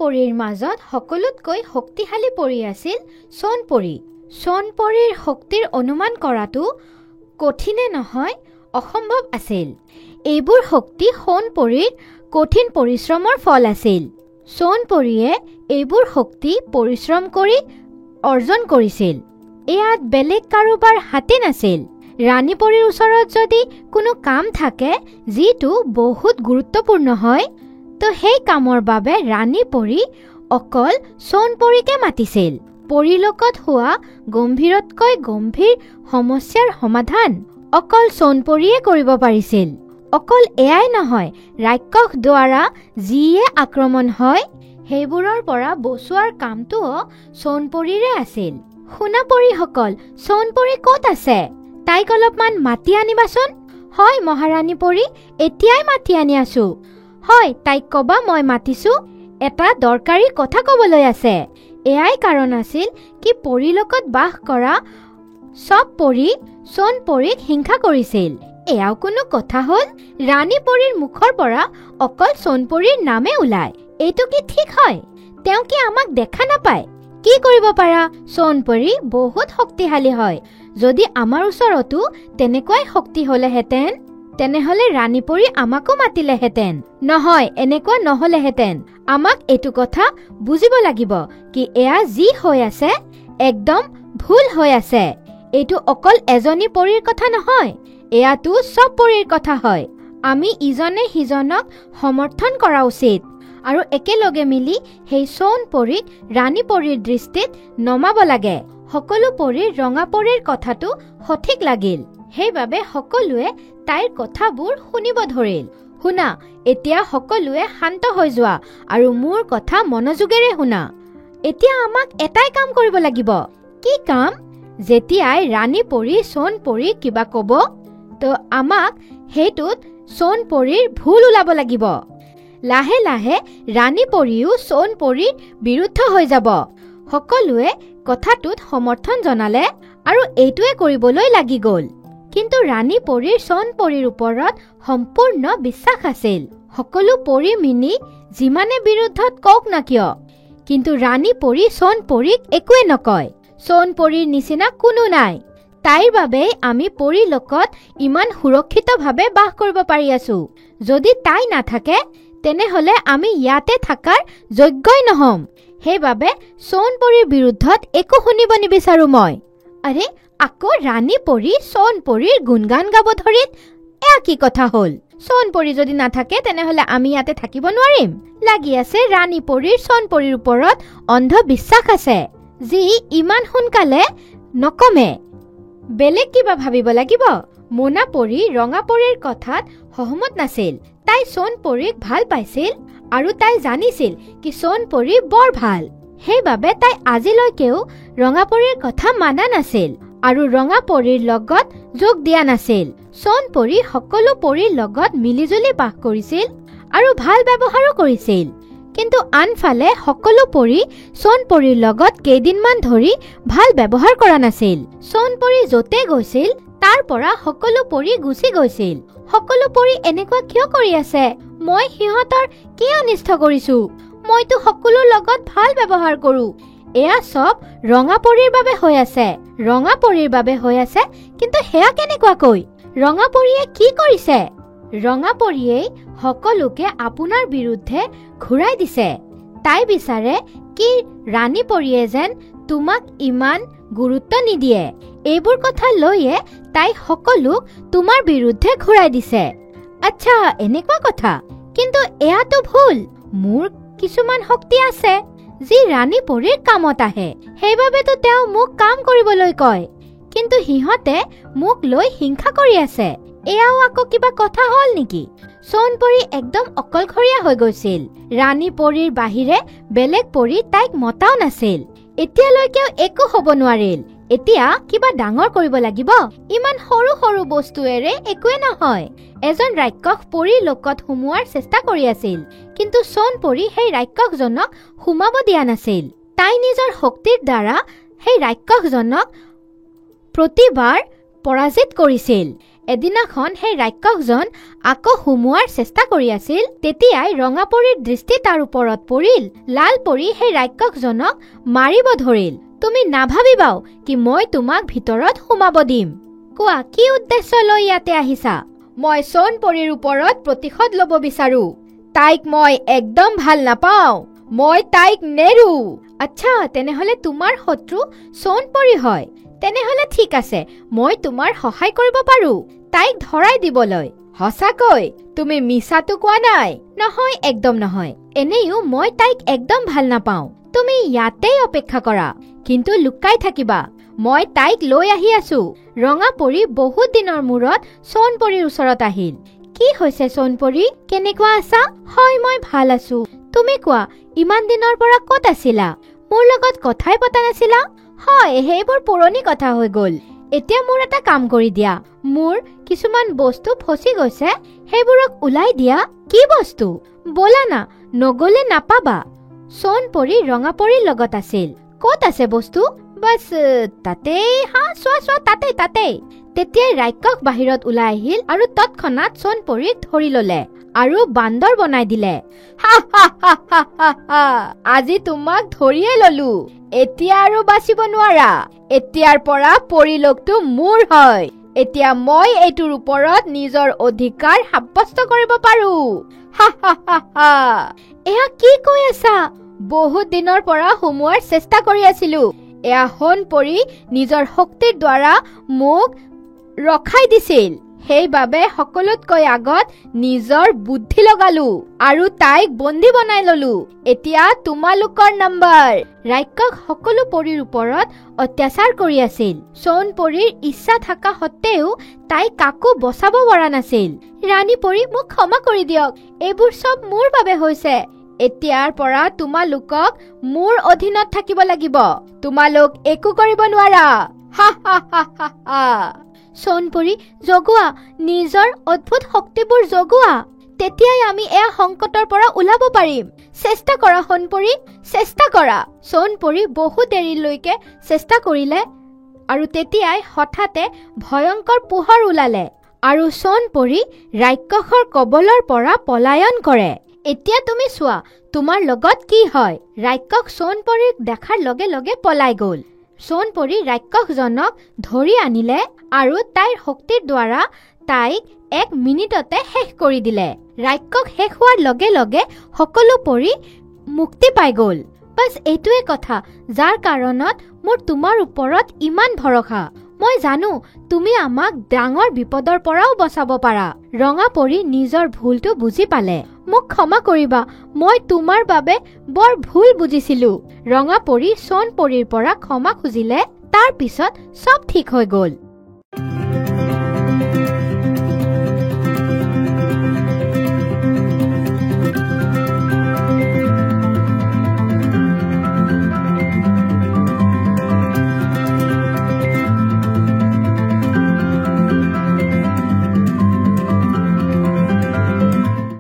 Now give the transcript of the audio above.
পৰিৰ মাজত সকলোতকৈ শক্তিশালী পৰি আছিল সোণপৰী। সোণপৰীৰ শক্তিৰ অনুমান কৰাটো কঠিনে নহয় অসম্ভৱ আছিল। এইবোৰ শক্তি সোণপৰীৰ কঠিন পৰিশ্ৰমৰ ফল আছিল। সোণপৰীয়ে এইবোৰ শক্তি পৰিশ্ৰম কৰি অৰ্জন কৰিছিল। ইয়াত বেলেগ কাৰোবাৰ হাতে নাছিল। ৰাণীপৰীৰ ওচৰত যদি কোনো কাম থাকে যিটো বহুত গুৰুত্বপূৰ্ণ হয়, তো সেই কামৰ বাবে ৰাণীপৰী অকল সোণপৰীকে মাতিছিল। পৰিলোকত হোৱা গম্ভীৰতকৈ গম্ভীৰ সমস্যাৰ সমাধান অকল সোণপৰীয়ে কৰিব পাৰিছিল। অকল এয়াই নহয়, ৰাক্ষস দ্বাৰা যিয়ে আক্ৰমণ হয় সেইবোৰৰ পৰা বচোৱাৰ কামটোও সোণপৰীৰে আছিল। সোণাপৰীসকল, সোণপৰী ক'ত আছে? তাইক অলপমান মাতি আনিবাচোন। হয় মহাৰাণী পৰী, এতিয়াই মাতি আনি আছো। হয়, তাইক কবা মই মাতিছো, এটা দৰকাৰী কথা ক'বলৈ আছে। এয়াই কাৰণ আছিল কি পৰিলোকত বাস কৰা সব পৰী সোণপৰীক হিংসা কৰিছিল। এয়াও কোনো কথা হ'ল? ৰাণীপৰীৰ মুখৰ পৰা অকল সোণপৰীৰ নামে ওলায়। এইটো কি ঠিক হয়? তেওঁ কি আমাক দেখা নাপায়? কি কৰিব পাৰা? সোণপৰী বহুত শক্তিশালী হয়। যদি আমাৰ ওচৰতো তেনেকুৱাই শক্তি হ'লেহেঁতেন, তেনেহ'লে ৰাণীপৰী আমাকো মাতিলেহেঁতেন। নহয়, এনেকুৱা নহ'লেহেঁতেন। আমাক এইটো কথা বুজিব লাগিব কি এয়া যি হৈ আছে একদম ভুল হৈ আছে। এইটো অকল এজনী পৰীৰ কথা নহয়, এয়াতো সব পৰীৰ কথা হয়। আমি ইজনে সিজনক সমৰ্থন কৰা উচিত আৰু একেলগে মিলি সেই সোণপৰীক ৰাণীপৰীৰ দৃষ্টিত নমাব লাগে। সকলো পৰীৰ ৰঙাপৰীৰ কথাটো সঠিক লাগিল। সেইবাবে সকলোৱে তাইৰ কথাবোৰ শুনিব ধৰিল। শুনা, এতিয়া সকলোৱে শান্ত হৈ যোৱা আৰু মোৰ কথা মনোযোগেৰে শুনা। এতিয়া আমাক এটাই কাম কৰিব লাগিব। কি কাম? যেতিয়াই ৰাণীপৰী সোণপৰীক কিবা ক'ব, তো আমাক সেইটোত সোণপৰীৰ ভুল ওলাব লাগিব। লাহে লাহে ৰাণীপৰীও সোণপৰীৰ বিৰুদ্ধ হৈ যাব। সকলোৱে কথাটোত সমৰ্থন জনালে আৰু এইটোৱে কৰিবলৈ লাগি গ'ল। কিন্তু ৰাণীপৰীৰ সোণপৰীৰ ওপৰত সম্পূৰ্ণ বিশ্বাস আছিল। সকলো পৰী মিনি যিমানে বিৰুদ্ধত কওক না কিয়, কিন্তু ৰাণীপৰী সোণপৰীক একোৱে নকয়। সোণপৰীৰ নিচিনা কোনো নাই। তাইৰ বাবে আমি পৰিলোকত ইমান সুৰক্ষিতভাৱে বাস কৰিব পাৰি আছো। যদি তাই নাথাকে তেনেহ'লে আমি ইয়াতে থকাৰ যোগ্যই নহম। সেইবাবে সোণপৰীৰ বিৰুদ্ধত একো শুনিব নিবিচাৰো মই। আৰে, আকৌ ৰাণীপৰী সোণপৰীৰ গুণগান গাব ধৰিল। এয়া কি কথা হ'ল? সোণপৰী যদি নাথাকে তেনেহ'লে আমি ইয়াতে থাকিব নোৱাৰিম। লাগি আছে ৰাণীপৰীৰ সোণপৰীৰ ওপৰত অন্ধবিশ্বাস আছে, যি ইমান সোনকালে নকমে। বেলেগ কিবা ভাবিব লাগিব। মোনাপৰী ৰঙাপৰীৰ কথাত সহমত নাছিল। তাই সোণপৰীক ভাল পাইছিল আৰু তাই জানিছিল কি সোণপৰী বৰ ভাল। সেইবাবে তাই আজিলৈকেও ৰঙাপৰীৰ কথা মানা নাছিল আৰু ৰঙাপৰীৰ লগত যোগ দিয়া নাছিল। সোণপৰী সকলো পৰীৰ লগত মিলিজুলি বাস কৰিছিল আৰু ভাল ব্যৱহাৰো কৰিছিল। কিন্তু আনফালে সকলো পৰী সোণপৰীৰ লগত কেইদিনমান ধৰি ভাল ব্যৱহাৰ কৰা নাছিল। সোণপৰী য'তে গৈছিল তাৰ পৰা সকলো পৰী গুচি গৈছিল। সকলো পৰী এনেকুৱা কিয় কৰি আছে? মই সিহঁতৰ কি অনিষ্ট কৰিছো? মইতো সকলোৰ লগত ভাল ব্যৱহাৰ কৰো। এয়া সব ৰঙাপৰীৰ বাবে হৈ আছে। ৰঙাপৰীৰ বাবে হৈ আছে, কিন্তু সেয়া কেনেকুৱাকৈ? ৰঙাপৰীয়ে কি কৰিছে? ৰঙাপৰীয়ে সকলোকে আপোনাৰ বিৰুদ্ধে ঘূৰাই দিছে। তাই বিচাৰে কি ৰাণীপৰীয়ে যেন তোমাক ইমান গুৰুত্ব নিদিয়ে। এইবোৰ কথা লৈয়ে তাই সকলোক তোমাৰ বিৰুদ্ধে ঘূৰাই দিছে। আচ্ছা, এনেকুৱা কথা। কিন্তু এয়াতো ভুল। মোৰ কিছুমান শক্তি আছে যি ৰাণীপৰীৰ কামত আহে। সেইবাবেতো তেওঁ মোক কাম কৰিবলৈ কয়। কিন্তু সিহঁতে মোক লৈ হিংসা কৰি আছে। এয়াও আকৌ কিবা কথা হ'ল নেকি? সোণপৰী একদম অকলশৰীয়া হৈ গৈছিল। ৰাণীপৰীৰ বাহিৰে বেলেগ পৰী তাইক মতাও নাছিল। এতিয়ালৈকেও একো হ'ব নোৱাৰিল। এতিয়া কিবা ডাঙৰ কৰিব লাগিব। ইমান সৰু সৰু বস্তুৱেৰে একোৱে নহয়। এজন ৰাক্ষস পৰী লোকত সোমোৱাৰ চেষ্টা কৰি আছিল, কিন্তু সোণপৰী সেই ৰাক্ষসজনক সোমাব দিয়া নাছিল। তাই নিজৰ শক্তিৰ দ্বাৰা সেই ৰাক্ষসজনক প্ৰতিবাৰ পৰাজিত কৰিছিল। এদিনাখন সেই ৰাক্ষসজন আকৌ সুমুৱাৰ চেষ্টা কৰি আছিল। তেতিয়াই ৰঙা পৰীৰ দৃষ্টি তাৰ ওপৰত পৰিল। লাল পৰী সেই ৰাক্ষসজনক মাৰিব ধৰিল। তুমি নাভাবিবাও কি মই তোমাক ভিতৰত সোমাব দিম। কোৱা, কি উদ্দেশ্য লৈ ইয়াতে আহিছা? মই সোণ পৰীৰ ওপৰত প্ৰতিশোধ ল'ব বিচাৰো। তাইক মই একদম ভাল নাপাওঁ। মই তাইক নেৰো। আচ্ছা, তেনেহলে তোমাৰ শত্ৰু সোণ পৰী হয়। তেনেহলে ঠিক আছে, মই তোমাৰ সহায় কৰিব পাৰো তাইক ধৰাই দিবলৈ। সঁচাকৈ তুমি মিছাটো কোৱা নাই? নহয়, একদম নহয়। এনেও মই তাইক একদম ভাল নাপাওঁ। তুমি ইয়াতেই অপেক্ষা কৰা, কিন্তু লুকাই থাকিবা। মই তাইক লৈ আহি আছো। ৰঙা পৰী বহুত দিনৰ মূৰত সোণ পৰীৰ ওচৰত আহিল। কি হৈছে সোণ পৰী? কেনেকুৱা আছা? হয়, মই ভাল আছো। তুমি কোৱা, ইমান দিনৰ পৰা ক'ত আছিলা? মোৰ লগত কথাই পতা নাছিলা? হয়, সেইবোৰ পুৰণি কথা হৈ গ'ল। এতিয়া মোৰ এটা কাম কৰি দিয়া। মোৰ কিছুমান বস্তু ফচি গৈছে, সেইবোৰক ওলাই দিয়া। কি বস্তু? বলা না, নগলে নাপাবা। সোণ পৰী ৰঙা পৰীৰ লগত আছিল। ক'ত আছে বস্তু? বাস তাতেই। হা, চোৱা তাতেই। তেতিয়াই ৰাক্ষস বাহিৰত ওলাই আহিল আৰু তৎক্ষণাত সোণ পৰীক ধৰি ললে আৰু বান্দৰ বনাই দিলে। আজি তোমাক ধৰিয়ে ললো। এতিয়া আৰু বাচিব নোৱাৰা। এতিয়াৰ পৰা পৰিলোকটো মোৰ হয়। এতিয়া মই এইটোৰ ওপৰত নিজৰ অধিকাৰ সাব্যস্ত কৰিব পাৰো। এয়া কি কৈ আছা? বহুত দিনৰ পৰা সোমোৱাৰ চেষ্টা কৰি আছিলো। এয়া সোণ পৰী নিজৰ শক্তিৰ দ্বাৰা মোক ৰখাই দিছিল। সেইবাবে সকলোতকৈ আগত নিজৰ বুদ্ধি লগালো আৰু তাইক বন্দী বনাই ললো। এতিয়া তোমালোকৰ নম্বৰ। ৰাক্ষস সকলো পৰীৰ ওপৰত অত্যাচাৰ কৰি আছিল। সোণ পৰীৰ ইচ্ছা থকা সত্ত্বেও তাই কাকো বচাব পৰা নাছিল। ৰাণী পৰী, মোক ক্ষমা কৰি দিয়ক। এইবোৰ চব মোৰ বাবে হৈছে। এতিয়াৰ পৰা তোমালোকক মোৰ অধীনত থাকিব লাগিব। তোমালোক একো কৰিব নোৱাৰা। সোণ পৰী, জগোৱা, নিজৰ অদ্ভুত শক্তিবোৰ জগোৱা। তেতিয়াই আমি এয়া সংকটৰ পৰা ওলাব পাৰিম। চেষ্টা কৰা সোণ পৰী, চেষ্টা কৰা। সোণ পৰী বহু দেৰিলৈকে চেষ্টা কৰিলে আৰু তেতিয়াই হঠাতে ভয়ংকৰ পোহৰ ওলালে আৰু সোণ পৰী ৰাক্ষসৰ কবলৰ পৰা পলায়ন কৰে। এতিয়া তুমি চোৱা, তোমাৰ লগত কি হয়। ৰাক্ষস সোণ পৰীক দেখাৰ লগে লগে পলাই গ'ল। সোণ পৰী ৰাক্ষসজনক ধৰি আনিলে আৰু তাইৰ শক্তিৰ দ্বাৰা তাইক 1 মিনিটতে শেষ কৰি দিলে। ৰাক্ষস শেষ হোৱাৰ লগে লগে সকলো পৰী মুক্তি পাই গ'ল। বাস এইটোৱে কথা, যাৰ কাৰণত মোৰ তোমাৰ ওপৰত ইমান ভৰসা। মই জানো তুমি আমাক ডাঙৰ বিপদৰ পৰাও বচাব পাৰা। ৰঙা পৰী নিজৰ ভুলটো বুজি পালে। মোক ক্ষমা কৰিবা, মই তোমাৰ বাবে বৰ ভুল বুজিছিলো। ৰঙা পৰী সোণ পৰীৰ পৰা ক্ষমা খুজিলে। তাৰ পিছত সব ঠিক হৈ গ'ল।